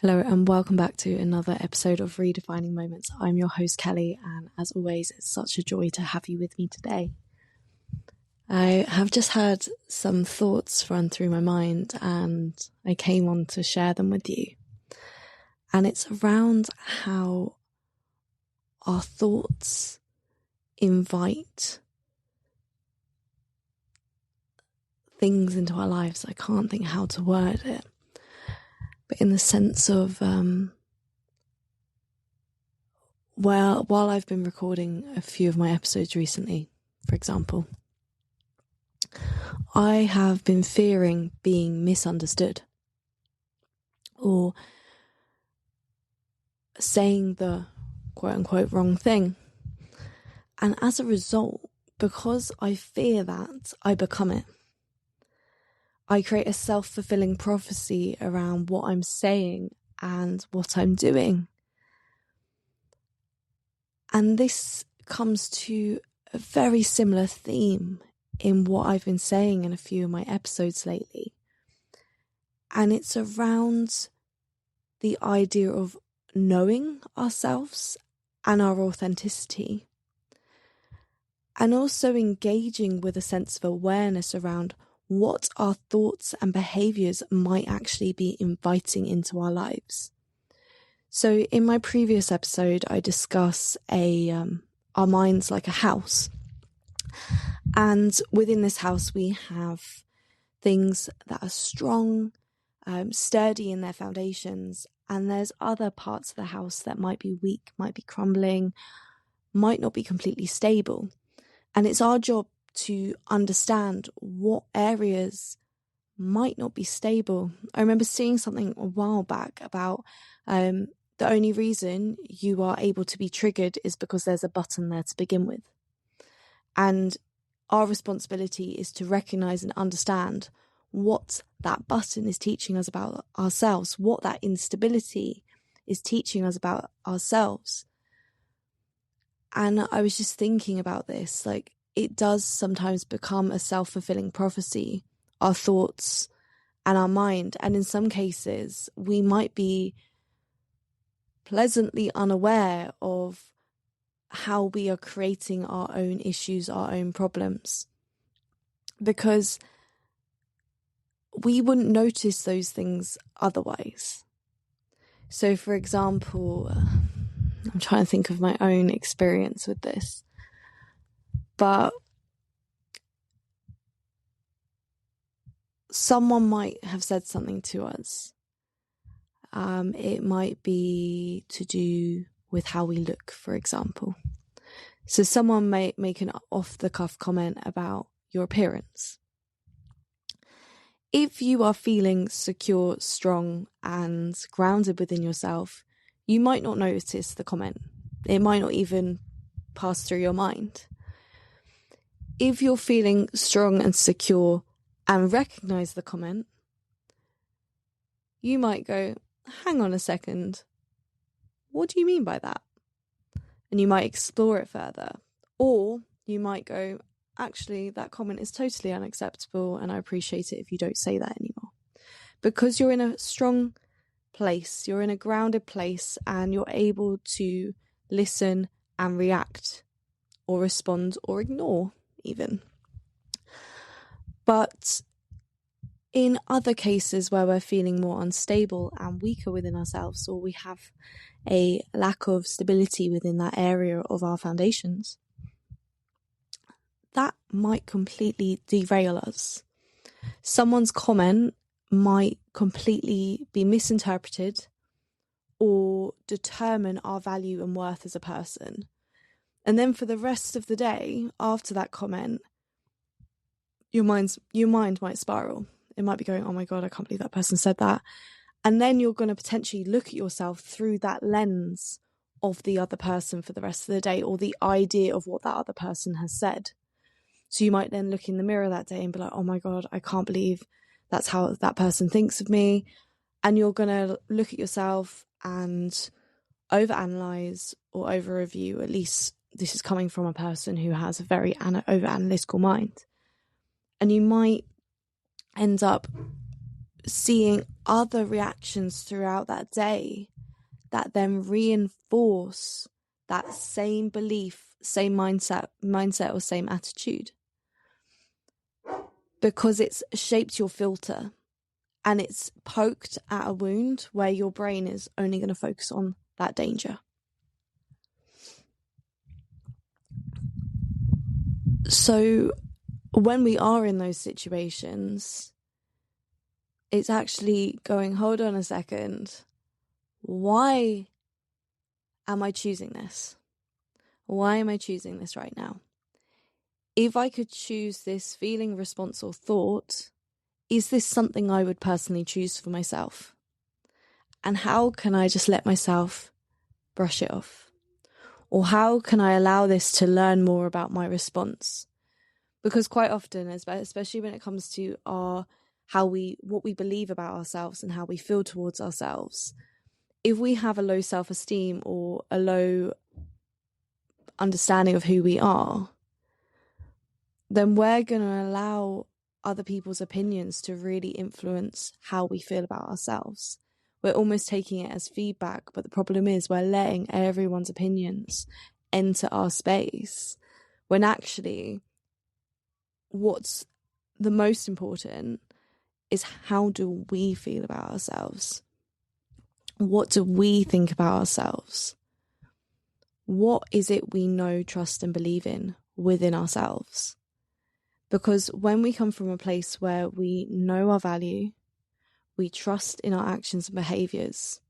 Hello and welcome back to another episode of Redefining Moments. I'm your host Kelly, and as always, it's such a joy to have you with me today. I have just had some thoughts run through my mind and I came on to share them with you. And it's around how our thoughts invite things into our lives. I can't think how to word it. But in the sense of, while I've been recording a few of my episodes recently, for example, I have been fearing being misunderstood or saying the quote unquote wrong thing. And as a result, because I fear that, I become it. I create a self-fulfilling prophecy around what I'm saying and what I'm doing. And this comes to a very similar theme in what I've been saying in a few of my episodes lately. And it's around the idea of knowing ourselves and our authenticity. And also engaging with a sense of awareness around what our thoughts and behaviours might actually be inviting into our lives. So in my previous episode, I discuss our mind's like a house. And within this house, we have things that are strong, sturdy in their foundations. And there's other parts of the house that might be weak, might be crumbling, might not be completely stable. And it's our job to understand what areas might not be stable. I remember seeing something a while back about the only reason you are able to be triggered is because there's a button there to begin with. And our responsibility is to recognize and understand what that button is teaching us about ourselves, what that instability is teaching us about ourselves. And I was just thinking about this, like, it does sometimes become a self-fulfilling prophecy, our thoughts and our mind. And in some cases, we might be pleasantly unaware of how we are creating our own issues, our own problems. Because we wouldn't notice those things otherwise. So, for example, I'm trying to think of my own experience with this. But someone might have said something to us. It might be to do with how we look, for example. So someone may make an off-the-cuff comment about your appearance. If you are feeling secure, strong, and grounded within yourself, you might not notice the comment. It might not even pass through your mind. If you're feeling strong and secure and recognize the comment, you might go, hang on a second, what do you mean by that? And you might explore it further. Or you might go, actually, that comment is totally unacceptable and I appreciate it if you don't say that anymore. Because you're in a strong place, you're in a grounded place, and you're able to listen and react or respond or ignore even. But in other cases where we're feeling more unstable and weaker within ourselves, or we have a lack of stability within that area of our foundations, that might completely derail us. Someone's comment might completely be misinterpreted or determine our value and worth as a person. And then for the rest of the day, after that comment, your mind might spiral. It might be going, oh my God, I can't believe that person said that. And then you're going to potentially look at yourself through that lens of the other person for the rest of the day, or the idea of what that other person has said. So you might then look in the mirror that day and be like, oh my God, I can't believe that's how that person thinks of me. And you're going to look at yourself and overanalyze or over-review. At least this is coming from a person who has a very over-analytical mind. And you might end up seeing other reactions throughout that day that then reinforce that same belief, same mindset or same attitude. Because it's shaped your filter and it's poked at a wound where your brain is only going to focus on that danger. So when we are in those situations, it's actually going, hold on a second. Why am I choosing this? Why am I choosing this right now? If I could choose this feeling, response, or thought, is this something I would personally choose for myself? And how can I just let myself brush it off? Or how can I allow this to learn more about my response? Because quite often, especially when it comes to what we believe about ourselves and how we feel towards ourselves, if we have a low self-esteem or a low understanding of who we are, then we're going to allow other people's opinions to really influence how we feel about ourselves. We're almost taking it as feedback, but the problem is we're letting everyone's opinions enter our space, when actually what's the most important is, how do we feel about ourselves? What do we think about ourselves? What is it we know, trust, and believe in within ourselves? Because when we come from a place where we know our value, we trust in our actions and behaviours,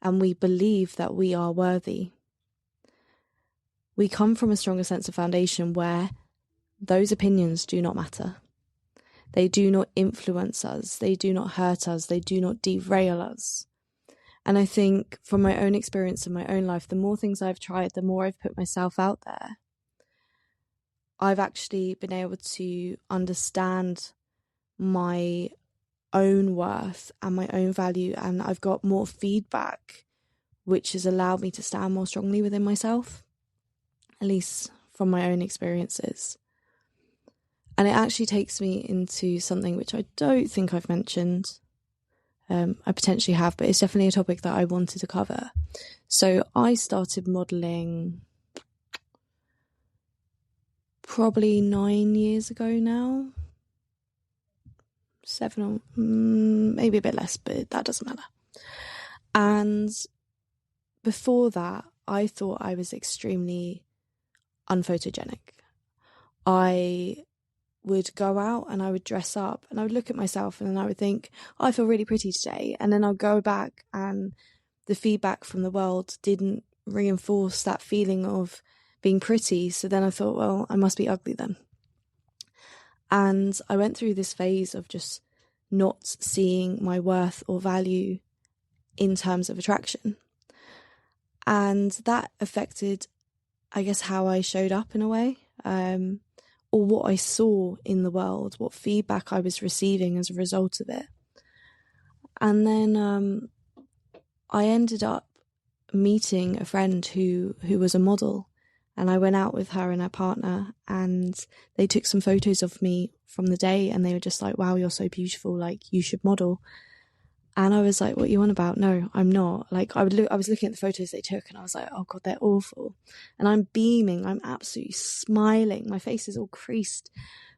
and we believe that we are worthy, we come from a stronger sense of foundation where those opinions do not matter. They do not influence us. They do not hurt us. They do not derail us. And I think from my own experience in my own life, the more things I've tried, the more I've put myself out there, I've actually been able to understand my own worth and my own value, and I've got more feedback, which has allowed me to stand more strongly within myself, at least from my own experiences. And it actually takes me into something which I don't think I've mentioned. I potentially have, but it's definitely a topic that I wanted to cover. So I started modelling probably 9 years ago now. 7 or maybe a bit less, but that doesn't matter. And before that, I thought I was extremely unphotogenic. I would go out and I would dress up and I would look at myself and then I would think, oh, I feel really pretty today. And then I'll go back and the feedback from the world didn't reinforce that feeling of being pretty. So then I thought, well, I must be ugly then. And I went through this phase of just not seeing my worth or value in terms of attraction. And that affected, I guess, how I showed up in a way, or what I saw in the world, what feedback I was receiving as a result of it. And then I ended up meeting a friend who was a model, and I went out with her and her partner, and they took some photos of me from the day, and they were just like, wow, you're so beautiful, like, you should model. And I was like, what are you on about? No, I'm not. Like, I was looking at the photos they took and I was like, oh God, they're awful. And I'm beaming. I'm absolutely smiling. My face is all creased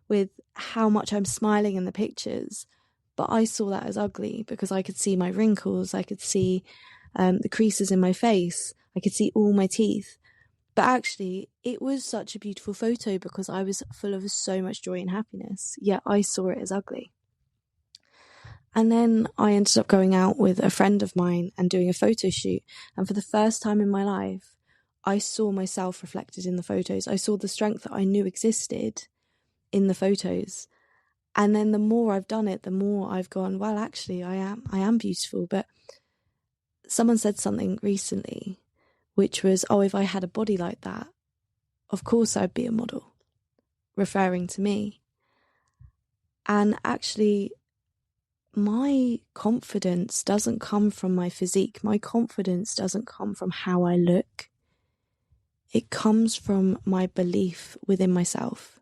with how much I'm smiling in the pictures. But I saw that as ugly because I could see my wrinkles. I could see the creases in my face. I could see all my teeth. But actually, it was such a beautiful photo because I was full of so much joy and happiness. Yet I saw it as ugly. And then I ended up going out with a friend of mine and doing a photo shoot. And for the first time in my life, I saw myself reflected in the photos. I saw the strength that I knew existed in the photos. And then the more I've done it, the more I've gone, well, actually, I am beautiful. But someone said something recently, which was, oh, if I had a body like that, of course I'd be a model, referring to me. And actually, my confidence doesn't come from my physique. My confidence doesn't come from how I look. It comes from my belief within myself.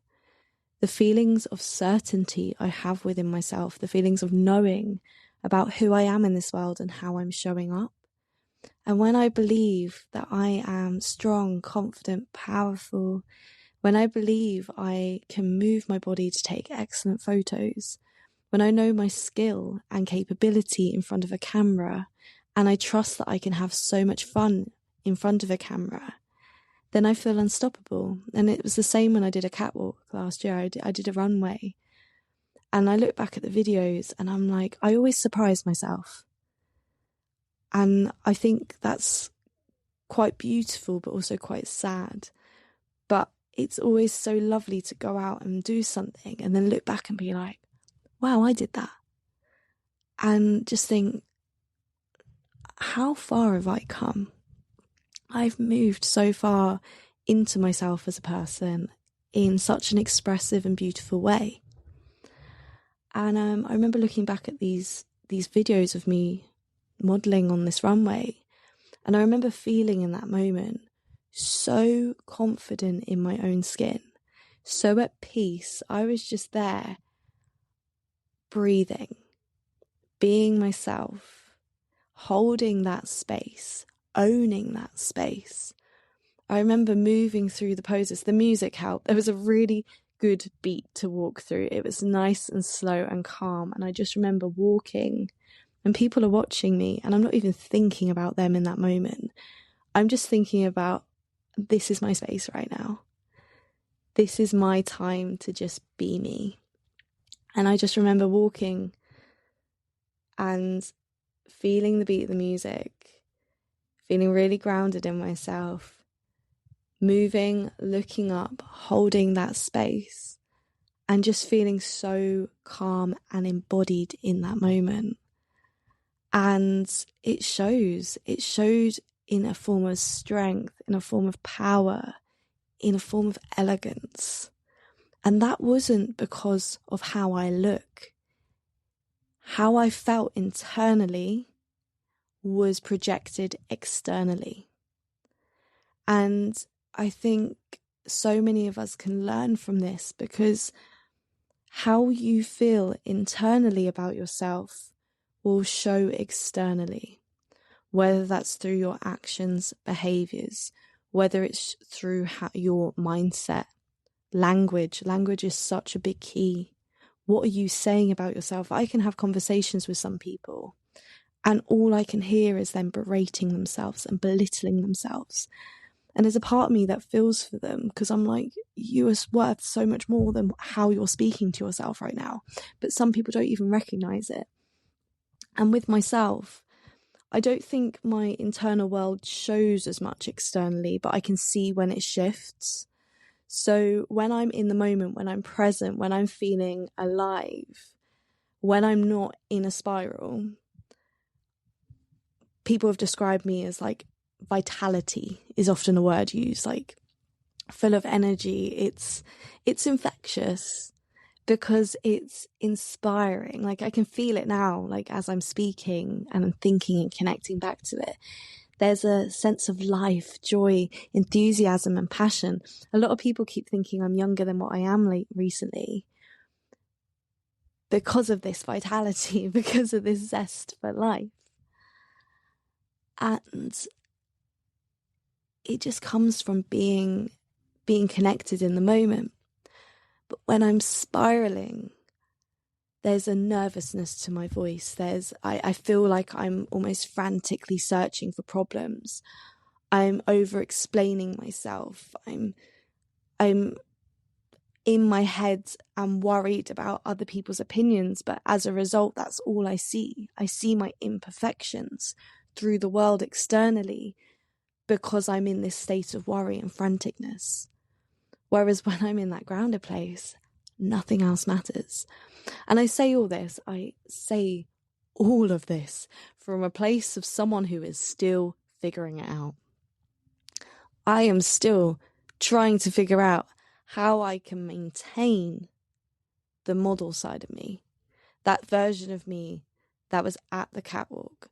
The feelings of certainty I have within myself, the feelings of knowing about who I am in this world and how I'm showing up. And when I believe that I am strong, confident, powerful, when I believe I can move my body to take excellent photos, when I know my skill and capability in front of a camera, and I trust that I can have so much fun in front of a camera, then I feel unstoppable. And it was the same when I did a catwalk last year. I did a runway. And I look back at the videos and I'm like, I always surprise myself. And I think that's quite beautiful, but also quite sad. But it's always so lovely to go out and do something and then look back and be like, wow, I did that. And just think, how far have I come? I've moved so far into myself as a person in such an expressive and beautiful way. And I remember looking back at these videos of me modelling on this runway, and I remember feeling in that moment so confident in my own skin, so at peace. I was just there, breathing, being myself, holding that space, owning that space. I remember moving through the poses. The music helped. There was a really good beat to walk through. It was nice and slow and calm. And I just remember walking and people are watching me and I'm not even thinking about them in that moment. I'm just thinking about, this is my space right now. This is my time to just be me. And I just remember walking and feeling the beat of the music, feeling really grounded in myself, moving, looking up, holding that space, and just feeling so calm and embodied in that moment. And it showed in a form of strength, in a form of power, in a form of elegance. And that wasn't because of how I look. How I felt internally was projected externally. And I think so many of us can learn from this, because how you feel internally about yourself will show externally, whether that's through your actions, behaviors, whether it's through your mindset, language. Language is such a big key. What are you saying about yourself? I can have conversations with some people and all I can hear is them berating themselves and belittling themselves. And there's a part of me that feels for them, because I'm like, you are worth so much more than how you're speaking to yourself right now. But some people don't even recognize it. And with myself, I don't think my internal world shows as much externally, but I can see when it shifts. So when I'm in the moment, when I'm present, when I'm feeling alive, when I'm not in a spiral, people have described me as like, vitality is often a word used, like full of energy. It's infectious because it's inspiring. Like I can feel it now, like as I'm speaking and I'm thinking and connecting back to it. There's a sense of life, joy, enthusiasm and passion. A lot of people keep thinking I'm younger than what I am recently because of this vitality, because of this zest for life. And it just comes from being connected in the moment. But when I'm spiraling, there's a nervousness to my voice. I feel like I'm almost frantically searching for problems. I'm over explaining myself. I'm in my head. I'm worried about other people's opinions, but as a result, that's all I see. I see my imperfections through the world externally, because I'm in this state of worry and franticness. Whereas when I'm in that grounded place, nothing else matters. And I say all of this from a place of someone who is still figuring it out. I am still trying to figure out how I can maintain the model side of me, that version of me that was at the catwalk.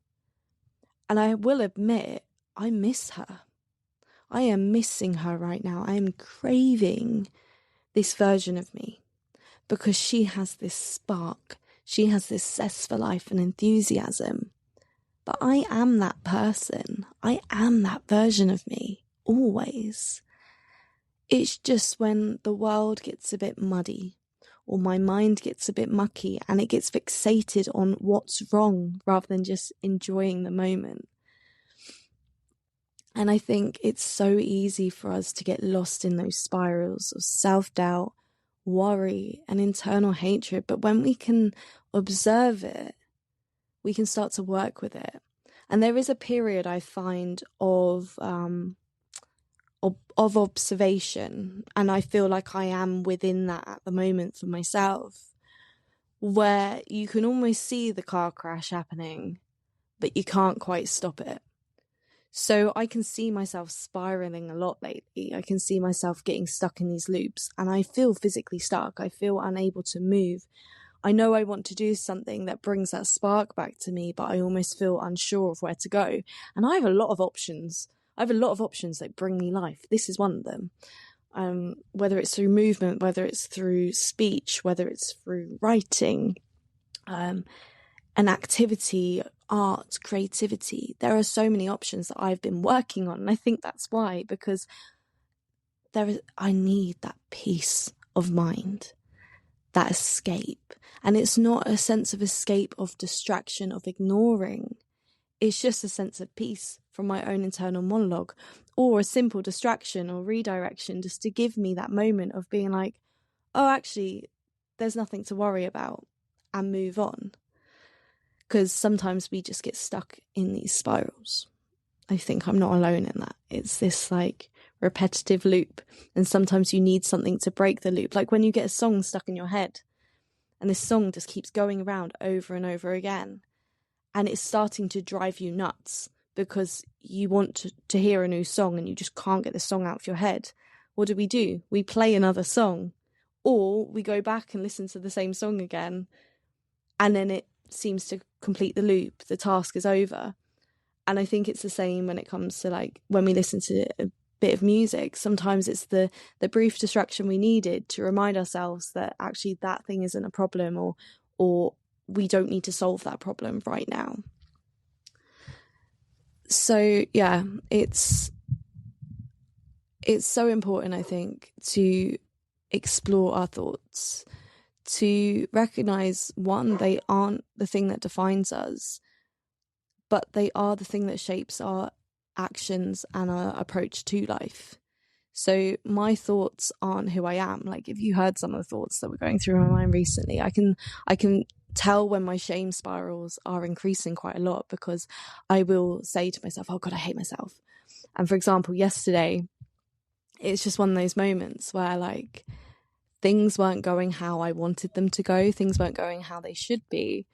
And I will admit, I miss her. I am missing her right now. I am craving this version of me, because she has this spark. She has this zest for life and enthusiasm. But I am that person. I am that version of me, always. It's just when the world gets a bit muddy, or my mind gets a bit mucky and it gets fixated on what's wrong rather than just enjoying the moment. And I think it's so easy for us to get lost in those spirals of self-doubt, worry, and internal hatred. But when we can observe it, we can start to work with it. And there is a period I find of observation, and I feel like I am within that at the moment for myself, where you can almost see the car crash happening, but you can't quite stop it. So I can see myself spiraling a lot lately. I can see myself getting stuck in these loops, and I feel physically stuck. I feel unable to move. I know I want to do something that brings that spark back to me, but I almost feel unsure of where to go. And I have a lot of options. I have a lot of options that bring me life. This is one of them. Whether it's through movement, whether it's through speech, whether it's through writing, an activity, art, creativity. There are so many options that I've been working on. And I think that's why, because I need that peace of mind, that escape. And it's not a sense of escape, of distraction, of ignoring. It's just a sense of peace from my own internal monologue, or a simple distraction or redirection, just to give me that moment of being like, oh, actually, there's nothing to worry about, and move on. Because sometimes we just get stuck in these spirals. I think I'm not alone in that. It's this like repetitive loop. And sometimes you need something to break the loop. Like when you get a song stuck in your head and this song just keeps going around over and over again. And it's starting to drive you nuts because you want to hear a new song and you just can't get the song out of your head. What do? We play another song, or we go back and listen to the same song again. And then it seems to complete the loop. The task is over. And I think it's the same when it comes to like when we listen to a bit of music. Sometimes it's the brief distraction we needed to remind ourselves that actually that thing isn't a problem, or we don't need to solve that problem right now. So yeah, it's so important, I think, to explore our thoughts, to recognize, one, they aren't the thing that defines us, but they are the thing that shapes our actions and our approach to life. So my thoughts aren't who I am. Like if you heard some of the thoughts that were going through my mind recently, I can tell when my shame spirals are increasing quite a lot, because I will say to myself, oh God, I hate myself. And for example, yesterday, it's just one of those moments where like things weren't going how I wanted them to go. Things weren't going how they should be.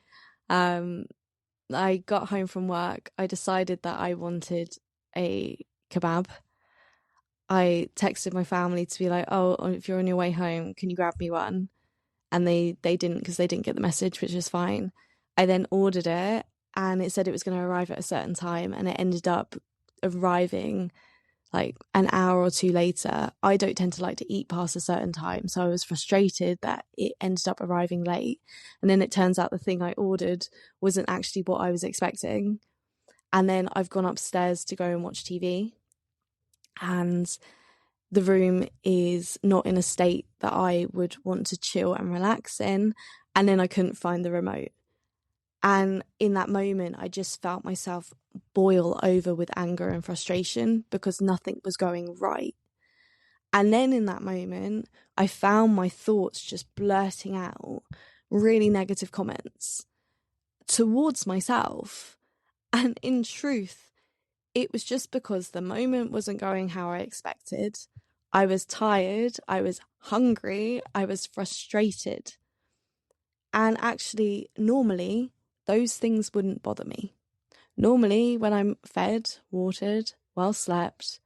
I got home from work. I decided that I wanted a kebab. I texted my family to be like, oh, if you're on your way home, can you grab me one? And they didn't, because they didn't get the message, which is fine. I then ordered it, and it said it was going to arrive at a certain time, and it ended up arriving like an hour or two later. I don't tend to like to eat past a certain time, so I was frustrated that it ended up arriving late. And then it turns out the thing I ordered wasn't actually what I was expecting. And then I've gone upstairs to go and watch TV, and the room is not in a state that I would want to chill and relax in. And then I couldn't find the remote. And in that moment, I just felt myself boil over with anger and frustration because nothing was going right. And then in that moment, I found my thoughts just blurting out really negative comments towards myself. And in truth, it was just because the moment wasn't going how I expected. I was tired, I was hungry, I was frustrated. And actually, normally, those things wouldn't bother me. Normally, when I'm fed, watered, well slept,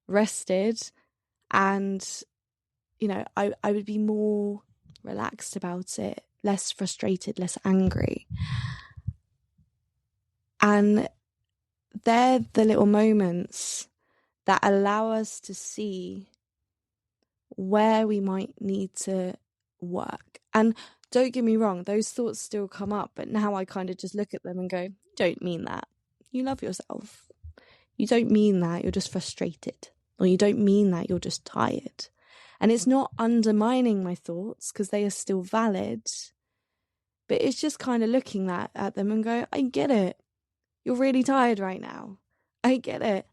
rested, and, you know, I would be more relaxed about it, less frustrated, less angry. And they're the little moments that allow us to see where we might need to work. And don't get me wrong, those thoughts still come up, but now I kind of just look at them and go, don't mean that. You love yourself. You don't mean that, you're just frustrated. Or you don't mean that, you're just tired. And it's not undermining my thoughts because they are still valid. But it's just kind of looking at them and go, I get it. You're really tired right now. I get it.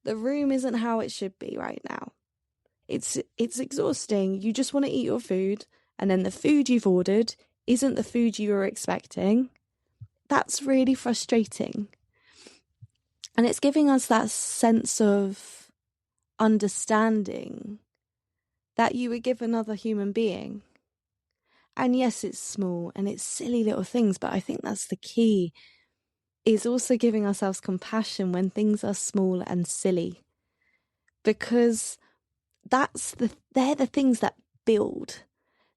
The room isn't how it should be right now. It's exhausting. You just want to eat your food, and then the food you've ordered isn't the food you were expecting. That's really frustrating. And it's giving us that sense of understanding that you would give another human being. And yes, it's small and it's silly little things, but I think that's the key, is also giving ourselves compassion when things are small and silly. Because they're the things that build.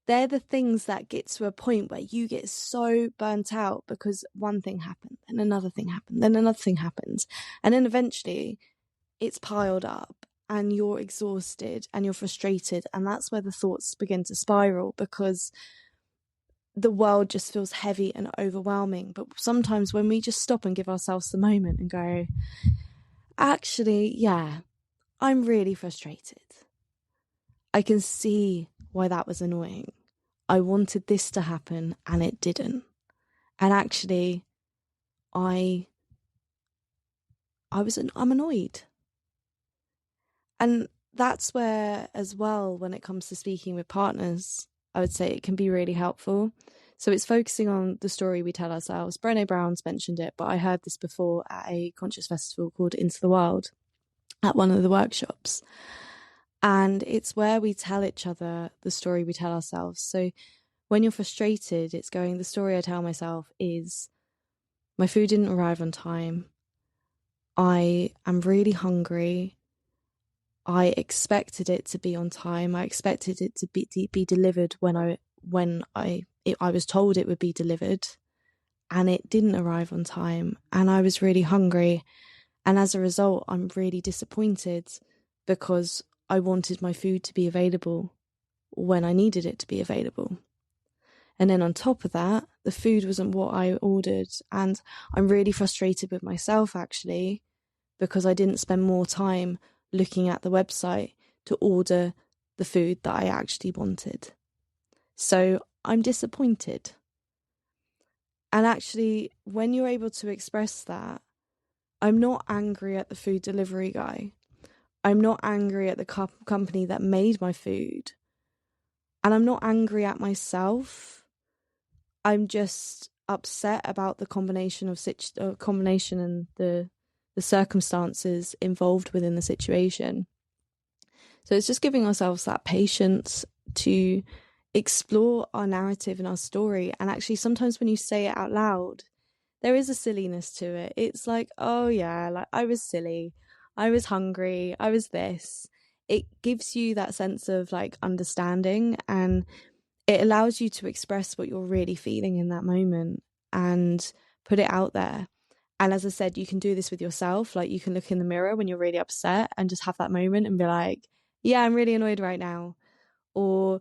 They're the things that get to a point where you get so burnt out because one thing happened, then another thing happened, then another thing happens. And then eventually it's piled up and you're exhausted and you're frustrated. And that's where the thoughts begin to spiral, because the world just feels heavy and overwhelming. But sometimes when we just stop and give ourselves the moment and go, actually, yeah, I'm really frustrated. I can see why that was annoying. I wanted this to happen and it didn't. And actually, I'm annoyed. And that's where, as well, when it comes to speaking with partners, I would say it can be really helpful. So it's focusing on the story we tell ourselves. Brené Brown's mentioned it, but I heard this before at a conscious festival called Into the Wild at one of the workshops. And it's where we tell each other the story we tell ourselves. So when you're frustrated, it's going, the story I tell myself is, my food didn't arrive on time. I am really hungry. I expected it to be on time. I expected it to be delivered when I was told it would be delivered, and it didn't arrive on time. And I was really hungry. And as a result, I'm really disappointed because I wanted my food to be available when I needed it to be available. And then on top of that, the food wasn't what I ordered. And I'm really frustrated with myself, actually, because I didn't spend more time looking at the website to order the food that I actually wanted. So I'm disappointed. And actually, when you're able to express that, I'm not angry at the food delivery guy. I'm not angry at the company that made my food. And I'm not angry at myself. I'm just upset about the combination and the circumstances involved within the situation. So it's just giving ourselves that patience to explore our narrative and our story. And actually, sometimes when you say it out loud, there is a silliness to it. It's like, oh yeah, like I was silly, I was hungry, I was this. It gives you that sense of like understanding, and it allows you to express what you're really feeling in that moment and put it out there. And as I said, you can do this with yourself. Like, you can look in the mirror when you're really upset and just have that moment and be like, yeah, I'm really annoyed right now. Or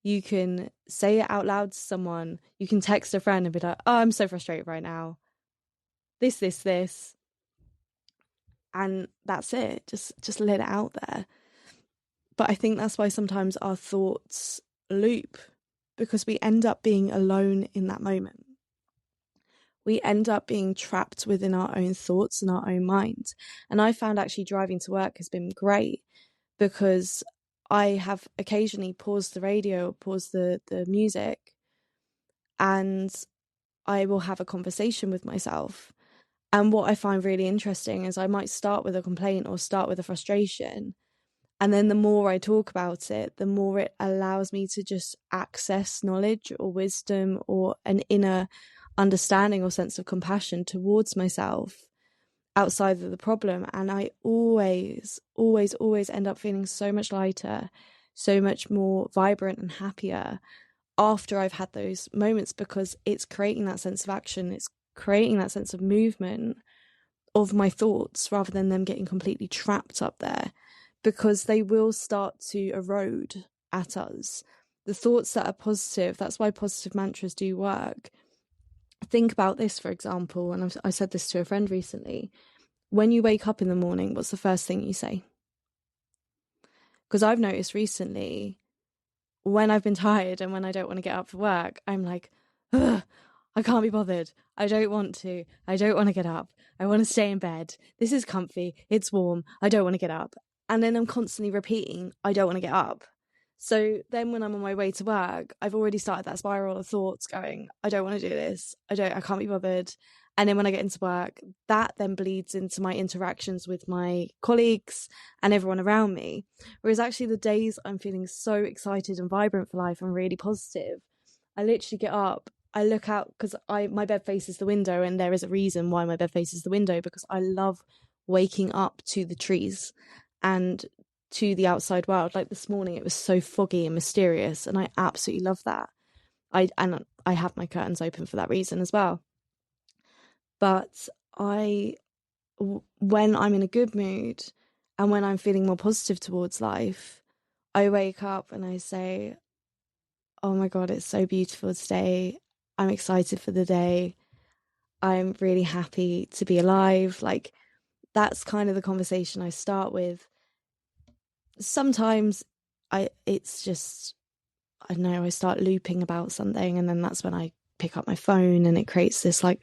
you can say it out loud to someone. You can text a friend and be like, oh, I'm so frustrated right now. This. And that's it. Just let it out there. But I think that's why sometimes our thoughts loop, because we end up being alone in that moment. We end up being trapped within our own thoughts and our own mind. And I found actually driving to work has been great, because I have occasionally paused the radio, paused the music, and I will have a conversation with myself. And what I find really interesting is I might start with a complaint or start with a frustration. And then the more I talk about it, the more it allows me to just access knowledge or wisdom or an inner understanding or sense of compassion towards myself outside of the problem. And I always end up feeling so much lighter, so much more vibrant and happier after I've had those moments, because it's creating that sense of action. It's creating that sense of movement of my thoughts rather than them getting completely trapped up there, because they will start to erode at us. the thoughts that are positive, that's why positive mantras do work. Think about this, for example, and I said this to a friend recently. When you wake up in the morning, what's the first thing you say? Because I've noticed recently, when I've been tired and when I don't want to get up for work, I'm like, ugh, I can't be bothered. I don't want to. I don't want to get up. I want to stay in bed. This is comfy. It's warm. I don't want to get up. And then I'm constantly repeating, I don't want to get up. So then when I'm on my way to work, I've already started that spiral of thoughts going, I don't want to do this. I can't be bothered. And then when I get into work, that then bleeds into my interactions with my colleagues and everyone around me. Whereas actually the days I'm feeling so excited and vibrant for life and really positive, I literally get up, I look out, because my bed faces the window, and there is a reason why my bed faces the window, because I love waking up to the trees and to the outside world. Like this morning, it was so foggy and mysterious, and I absolutely love that. I have my curtains open for that reason as well. But when I'm in a good mood and when I'm feeling more positive towards life, I wake up and I say, oh my God, it's so beautiful today. I'm excited for the day. I'm really happy to be alive. Like, that's kind of the conversation I start with. Sometimes it's just, I don't know, I start looping about something, and then that's when I pick up my phone and it creates this like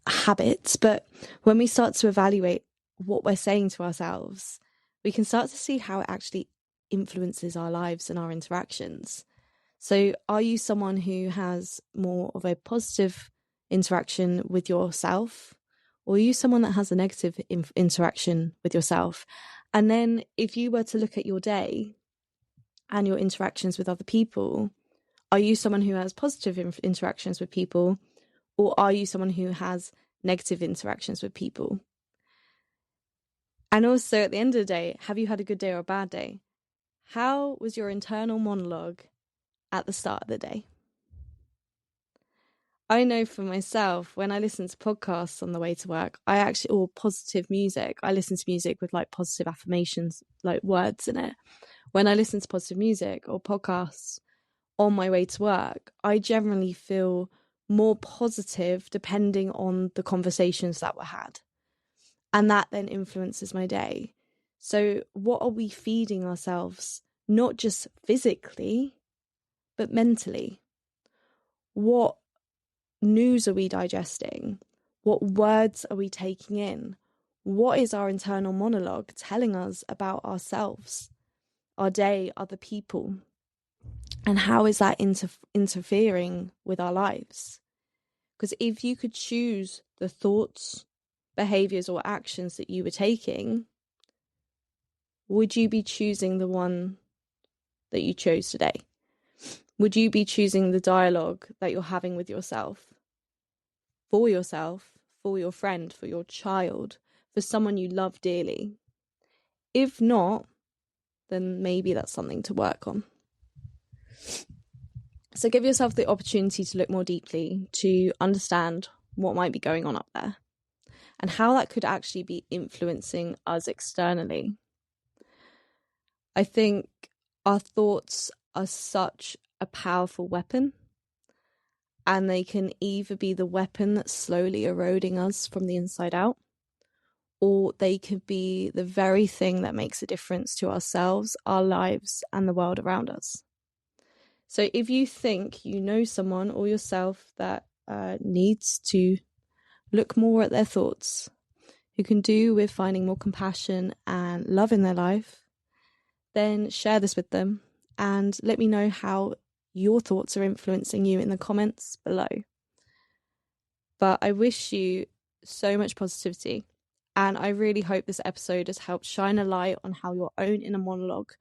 habit. But when we start to evaluate what we're saying to ourselves, we can start to see how it actually influences our lives and our interactions. So are you someone who has more of a positive interaction with yourself, or are you someone that has a negative interaction with yourself? And then if you were to look at your day and your interactions with other people, are you someone who has positive interactions with people, or are you someone who has negative interactions with people? And also at the end of the day, have you had a good day or a bad day? How was your internal monologue at the start of the day? I know for myself, when I listen to podcasts on the way to work, or positive music, I listen to music with like positive affirmations, like words in it. When I listen to positive music or podcasts on my way to work, I generally feel more positive depending on the conversations that were had. And that then influences my day. So what are we feeding ourselves, not just physically, but mentally? What news are we digesting? What words are we taking in? What is our internal monologue telling us about ourselves, our day, other people? And how is that interfering with our lives? Because if you could choose the thoughts, behaviors, or actions that you were taking, would you be choosing the one that you chose today? Would you be choosing the dialogue that you're having with yourself, for your friend, for your child, for someone you love dearly? If not, then maybe that's something to work on. So give yourself the opportunity to look more deeply, to understand what might be going on up there and how that could actually be influencing us externally. I think our thoughts are such a powerful weapon, and they can either be the weapon that's slowly eroding us from the inside out, or they could be the very thing that makes a difference to ourselves, our lives, and the world around us. So if you think you know someone or yourself that needs to look more at their thoughts, who can do with finding more compassion and love in their life, then share this with them and let me know how your thoughts are influencing you in the comments below. But I wish you so much positivity, and I really hope this episode has helped shine a light on how your own inner monologue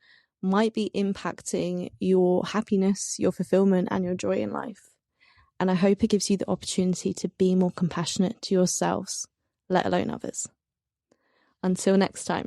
might be impacting your happiness, your fulfillment, and your joy in life. And I hope it gives you the opportunity to be more compassionate to yourselves, let alone others. Until next time.